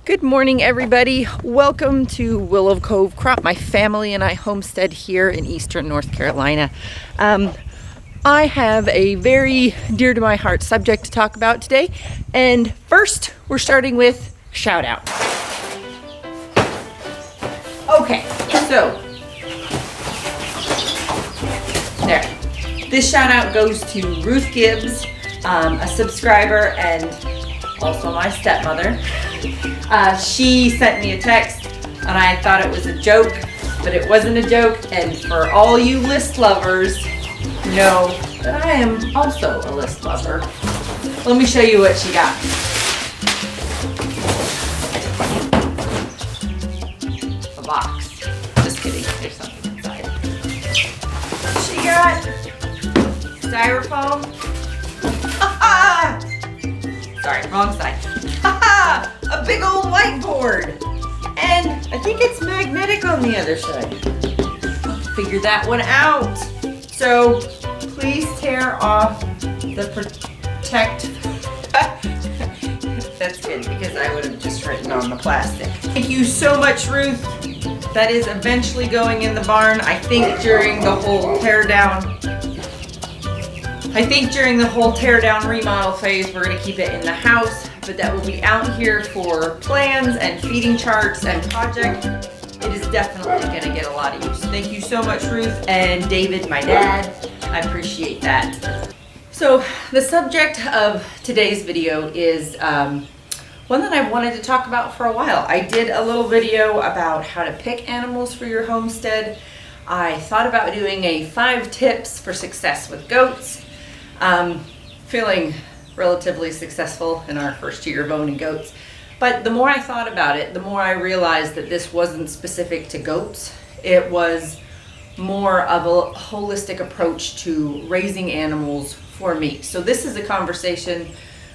Good morning, everybody. Welcome to Willow Cove Crop. My family and I homestead here in eastern North Carolina. I have a very dear to my heart subject to talk about today. And first, we're starting with shout out. Okay, so there. This shout out goes to Ruth Gibbs, a subscriber and also my stepmother. She sent me a text and I thought it was a joke, but it wasn't a joke. And for all you list lovers, know that I am also a list lover. Let me show you what she got. A box. Just kidding, there's something inside. She got styrofoam. Sorry, wrong side. A big old whiteboard. And I think it's magnetic on the other side. Figure that one out. So please tear off the protect. That's good because I would have just written on the plastic. Thank you so much, Ruth. That is eventually going in the barn. I think during the whole tear down remodel phase, we're going to keep it in the house, but that will be out here for plans and feeding charts and project. It is definitely going to get a lot of use. Thank you so much, Ruth and David, my dad. I appreciate that. So the subject of today's video is one that I've wanted to talk about for a while. I did a little video about how to pick animals for your homestead. I thought about doing a 5 tips for success with goats. Feeling relatively successful in our first year of owning goats. But the more I thought about it, the more I realized that this wasn't specific to goats. It was more of a holistic approach to raising animals for meat. So this is a conversation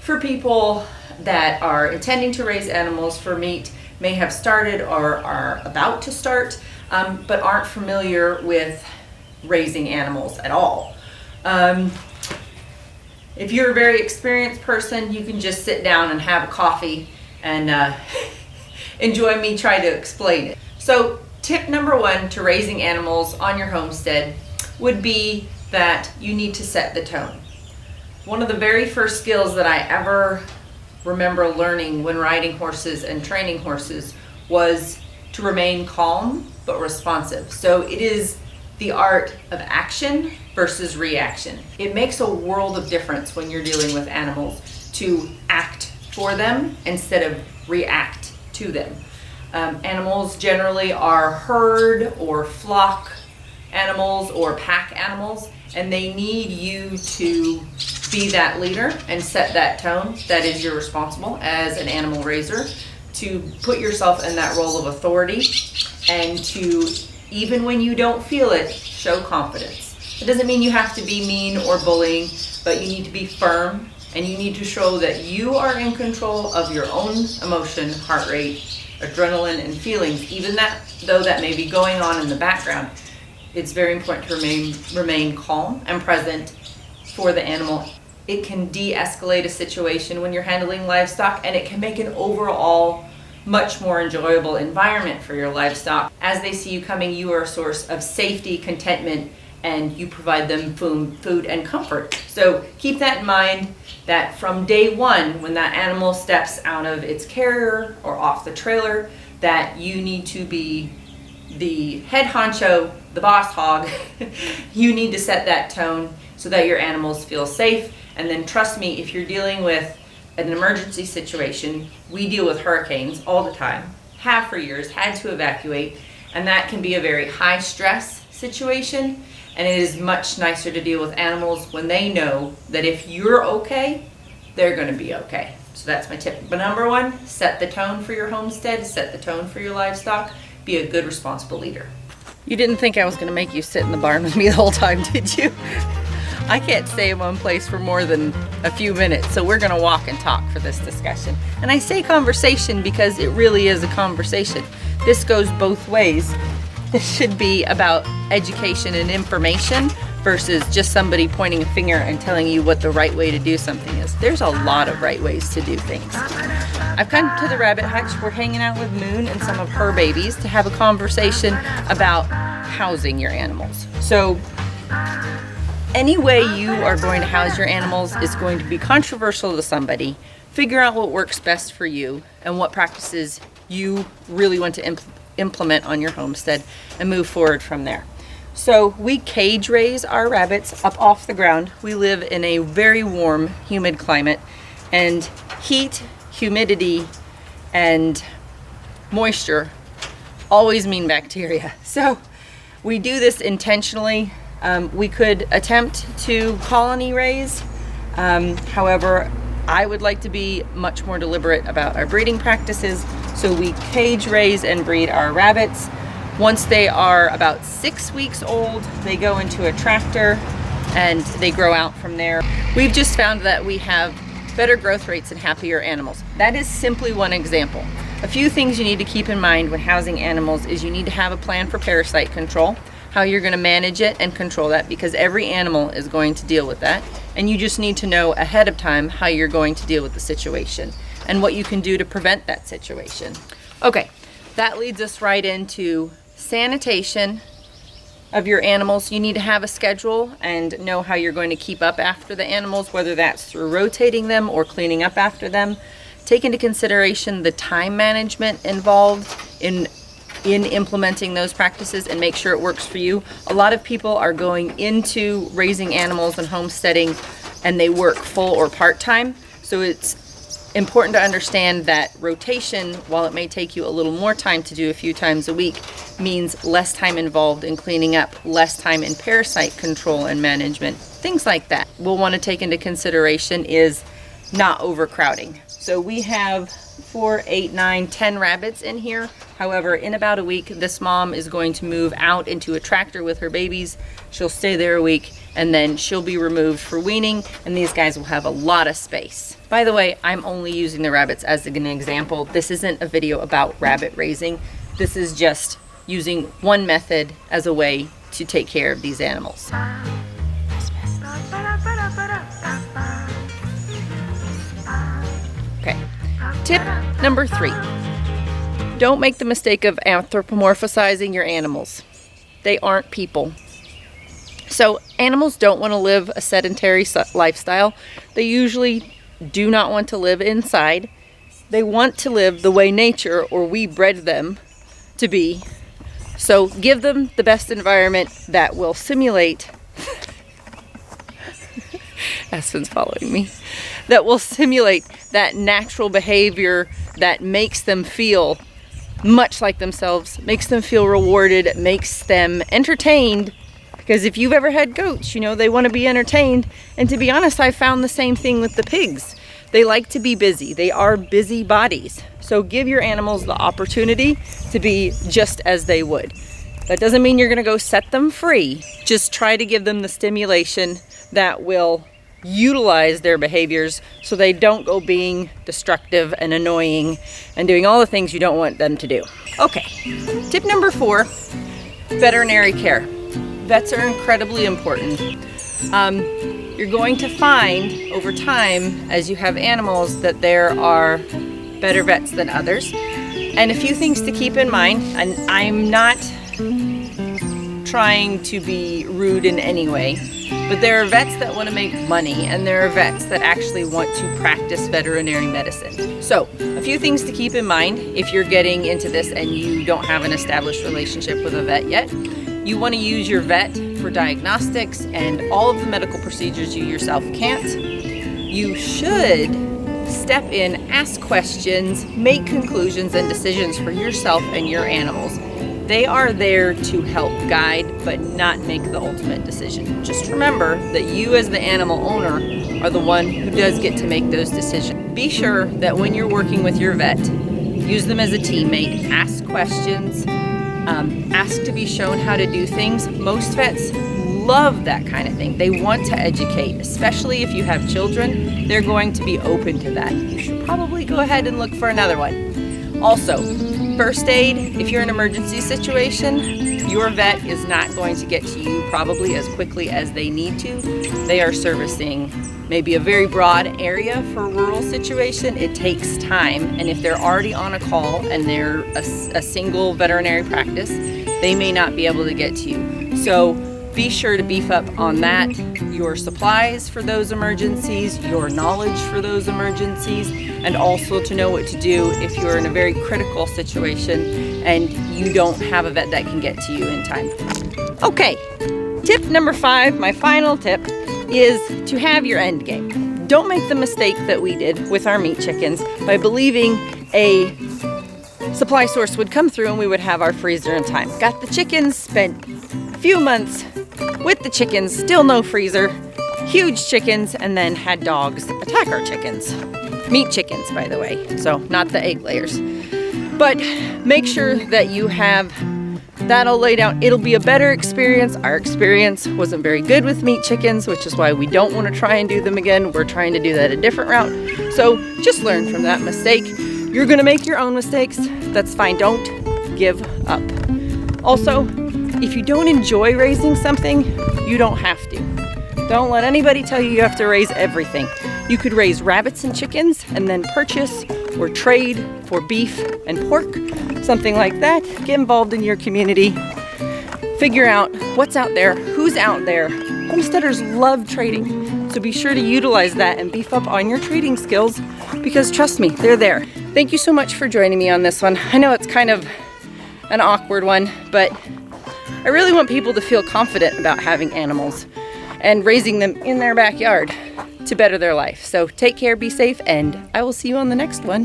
for people that are intending to raise animals for meat, may have started or are about to start, but aren't familiar with raising animals at all. If you're a very experienced person, you can just sit down and have a coffee and enjoy me try to explain it. So tip number 1 to raising animals on your homestead would be that you need to set the tone. One of the very first skills that I ever remember learning when riding horses and training horses was to remain calm but responsive. So it is the art of action versus reaction. It makes a world of difference when you're dealing with animals to act for them instead of react to them. Animals generally are herd or flock animals or pack animals, and they need you to be that leader and set that tone. That is your responsible as an animal raiser, to put yourself in that role of authority and to, even when you don't feel it, show confidence. It doesn't mean you have to be mean or bullying, but you need to be firm and you need to show that you are in control of your own emotion, heart rate, adrenaline, and feelings. Even though that may be going on in the background, it's very important to remain calm and present for the animal. It can de-escalate a situation when you're handling livestock, and it can make an overall much more enjoyable environment for your livestock. As they see you coming, you are a source of safety, contentment, and you provide them food and comfort. So keep that in mind, that from day 1, when that animal steps out of its carrier or off the trailer, that you need to be the head honcho, the boss hog. You need to set that tone so that your animals feel safe. And then trust me, if you're dealing with an emergency situation, we deal with hurricanes all the time, have for years, had to evacuate, and that can be a very high stress situation. And it is much nicer to deal with animals when they know that if you're okay, they're going to be okay. So that's my tip. But number 1, set the tone for your homestead, set the tone for your livestock, be a good, responsible leader. You didn't think I was going to make you sit in the barn with me the whole time, did you? I can't stay in one place for more than a few minutes, so we're going to walk and talk for this discussion. And I say conversation because it really is a conversation. This goes both ways. This should be about education and information versus just somebody pointing a finger and telling you what the right way to do something is. There's a lot of right ways to do things. I've come to the rabbit hutch. We're hanging out with Moon and some of her babies to have a conversation about housing your animals. So any way you are going to house your animals is going to be controversial to somebody. Figure out what works best for you and what practices you really want to implement on your homestead and move forward from there. So we cage raise our rabbits up off the ground. We live in a very warm, humid climate, and heat, humidity, and moisture always mean bacteria. So we do this intentionally. We could attempt to colony raise. However, I would like to be much more deliberate about our breeding practices. So we cage raise and breed our rabbits. Once they are about 6 weeks old, they go into a tractor and they grow out from there. We've just found that we have better growth rates and happier animals. That is simply one example. A few things you need to keep in mind when housing animals is you need to have a plan for parasite control, how you're going to manage it and control that, because every animal is going to deal with that. And you just need to know ahead of time how you're going to deal with the situation and what you can do to prevent that situation. Okay, that leads us right into sanitation of your animals. You need to have a schedule and know how you're going to keep up after the animals, whether that's through rotating them or cleaning up after them. Take into consideration the time management involved in implementing those practices and make sure it works for you. A lot of people are going into raising animals and homesteading and they work full or part-time. So it's important to understand that rotation, while it may take you a little more time to do a few times a week, means less time involved in cleaning up, less time in parasite control and management, things like that. We'll want to take into consideration is not overcrowding. So we have 4, 8, 9, 10 rabbits in here. However, in about a week, this mom is going to move out into a tractor with her babies. She'll stay there a week and then she'll be removed for weaning, and these guys will have a lot of space. By the way, I'm only using the rabbits as an example. This isn't a video about rabbit raising. This is just using one method as a way to take care of these animals. Okay, tip number 3. Don't make the mistake of anthropomorphizing your animals. They aren't people. So animals don't want to live a sedentary lifestyle. They usually do not want to live inside. They want to live the way nature or we bred them to be. So give them the best environment that will simulate Aspen's following me, that will simulate that natural behavior that makes them feel much like themselves, makes them feel rewarded, makes them entertained. Because if you've ever had goats, you know they want to be entertained. And to be honest, I found the same thing with the pigs. They like to be busy. They are busy bodies. So give your animals the opportunity to be just as they would. That doesn't mean you're going to go set them free. Just try to give them the stimulation that will utilize their behaviors so they don't go being destructive and annoying and doing all the things you don't want them to do. Okay, tip number 4, veterinary care. Vets are incredibly important. You're going to find over time as you have animals that there are better vets than others. And a few things to keep in mind, and I'm not trying to be rude in any way, but there are vets that want to make money and there are vets that actually want to practice veterinary medicine. So a few things to keep in mind if you're getting into this and you don't have an established relationship with a vet yet. You want to use your vet for diagnostics and all of the medical procedures you yourself can't. You should step in, ask questions, make conclusions and decisions for yourself and your animals. They are there to help guide, but not make the ultimate decision. Just remember that you as the animal owner are the one who does get to make those decisions. Be sure that when you're working with your vet, use them as a teammate, ask questions, ask to be shown how to do things. Most vets love that kind of thing. They want to educate, especially if you have children. They're going to be open to that. You should probably go ahead and look for another one. Also, First aid, if you're in an emergency situation, your vet is not going to get to you probably as quickly as they need to. They are servicing maybe a very broad area for a rural situation. It takes time, and if they're already on a call and they're a single veterinary practice, they may not be able to get to you. So be sure to beef up on that, your supplies for those emergencies, your knowledge for those emergencies, and also to know what to do if you're in a very critical situation and you don't have a vet that can get to you in time. Okay, tip number 5, my final tip, is to have your end game. Don't make the mistake that we did with our meat chickens by believing a supply source would come through and we would have our freezer in time. Got the chickens, spent a few months with the chickens, still no freezer, huge chickens, and then had dogs attack our chickens. Meat chickens, by the way, so not the egg layers. But make sure that you have that all laid out. It'll be a better experience. Our experience wasn't very good with meat chickens, which is why we don't want to try and do them again. We're trying to do that a different route. So just learn from that mistake. You're gonna make your own mistakes. That's fine, don't give up. Also, if you don't enjoy raising something, you don't have to. Don't let anybody tell you you have to raise everything. You could raise rabbits and chickens and then purchase or trade for beef and pork, something like that. Get involved in your community. Figure out what's out there, who's out there. Homesteaders love trading, so be sure to utilize that and beef up on your trading skills, because trust me, they're there. Thank you so much for joining me on this one. I know it's kind of an awkward one, but I really want people to feel confident about having animals and raising them in their backyard to better their life. So take care, be safe, and I will see you on the next one.